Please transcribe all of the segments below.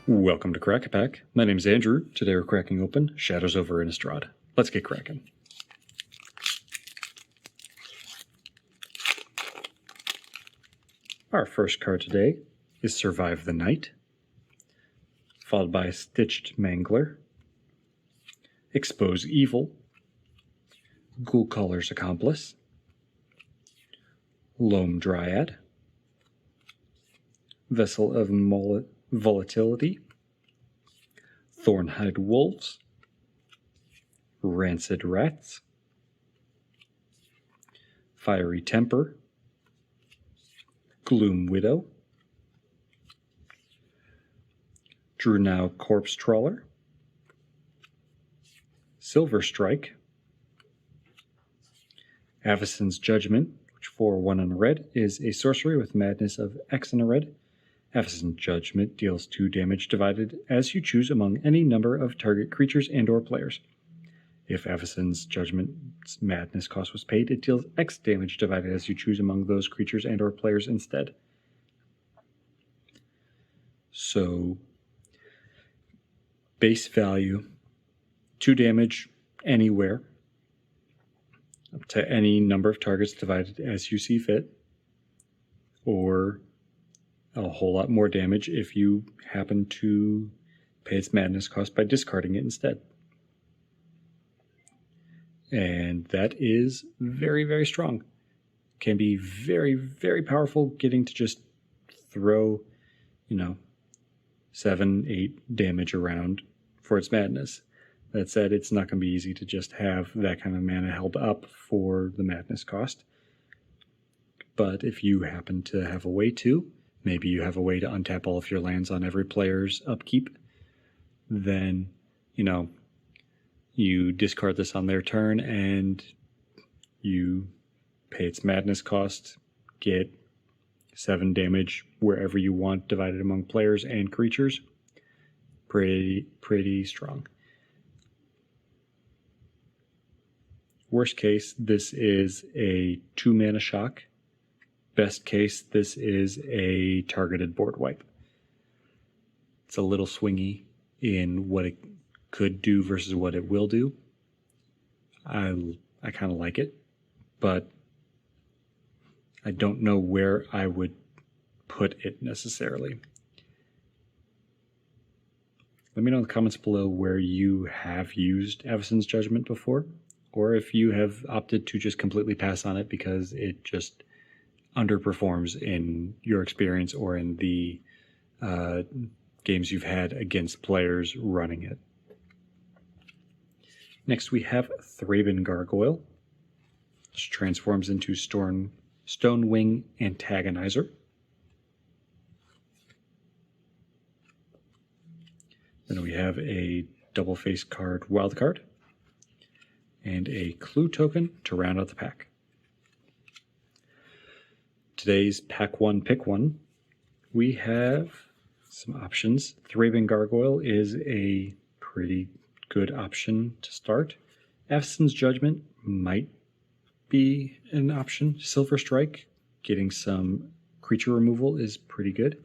Welcome to Crack-A-Pack. My name's Andrew. Today we're cracking open Shadows over Innistrad. Let's get cracking. Our first card today is Survive the Night, followed by Stitched Mangler, Expose Evil, Ghoulcaller's Accomplice, Loam Dryad, Vessel of Volatility, Thornhide Wolves, Rancid Rats, Fiery Temper, Gloom Widow, Drew Now Corpse Trawler, Silver Strike, Avacyn's Judgment, which for 1 and a red is a sorcery with madness of X and a red. Avacyn's Judgment deals 2 damage divided as you choose among any number of target creatures and or players. If Avacyn's Judgment's madness cost was paid, it deals X damage divided as you choose among those creatures and or players instead. So, base value, 2 damage anywhere, up to any number of targets divided as you see fit, or a whole lot more damage if you happen to pay its madness cost by discarding it instead. And that is very, very strong. Can be very, very powerful, getting to just throw, 7, 8 damage around for its madness. That said, it's not going to be easy to just have that kind of mana held up for the madness cost. But if you happen to have a way to, maybe you have a way to untap all of your lands on every player's upkeep, then, you discard this on their turn and you pay its madness cost, get 7 damage wherever you want divided among players and creatures. Pretty strong. Worst case, this is a 2 mana shock. Best case, this is a targeted board wipe. It's a little swingy in what it could do versus what it will do. I kind of like it, but I don't know where I would put it necessarily. Let me know in the comments below where you have used Avacyn's Judgment before, or if you have opted to just completely pass on it because it just underperforms in your experience or in the games you've had against players running it. Next we have Thraben Gargoyle, which transforms into Stonewing Antagonizer. Then we have a double face card wildcard and a clue token to round out the pack. Today's Pack 1 Pick 1, we have some options. Thraben Gargoyle is a pretty good option to start. Avacyn's Judgment might be an option. Silver Strike, getting some creature removal is pretty good.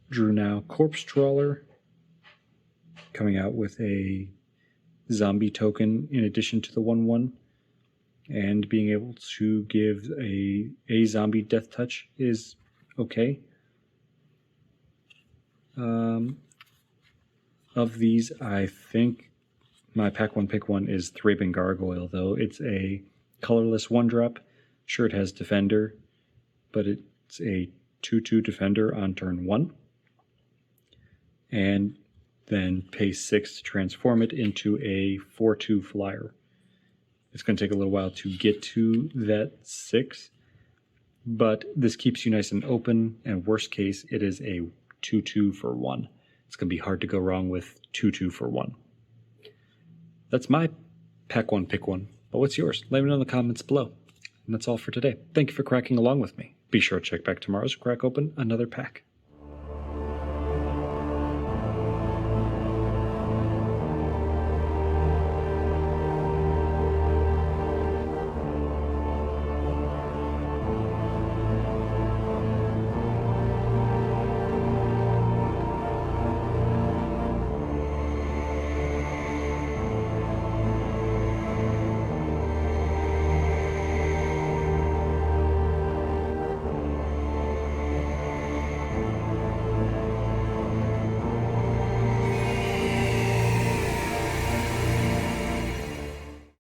Drew Now Corpse Trawler, coming out with a zombie token in addition to the 1/1. And being able to give a zombie death touch is okay. Of these, I think my Pack 1 Pick 1 is Thraben Gargoyle, though. It's a colorless 1-drop. Sure, it has Defender, but it's a 2/2 Defender on turn 1. And then pay 6 to transform it into a 4/2 flyer. It's going to take a little while to get to that 6, but this keeps you nice and open, and worst case, it is a 2/2 for 1. It's going to be hard to go wrong with 2/2 for 1. That's my Pack 1 Pick 1, but what's yours? Let me know in the comments below. And that's all for today. Thank you for cracking along with me. Be sure to check back tomorrow to crack open another pack.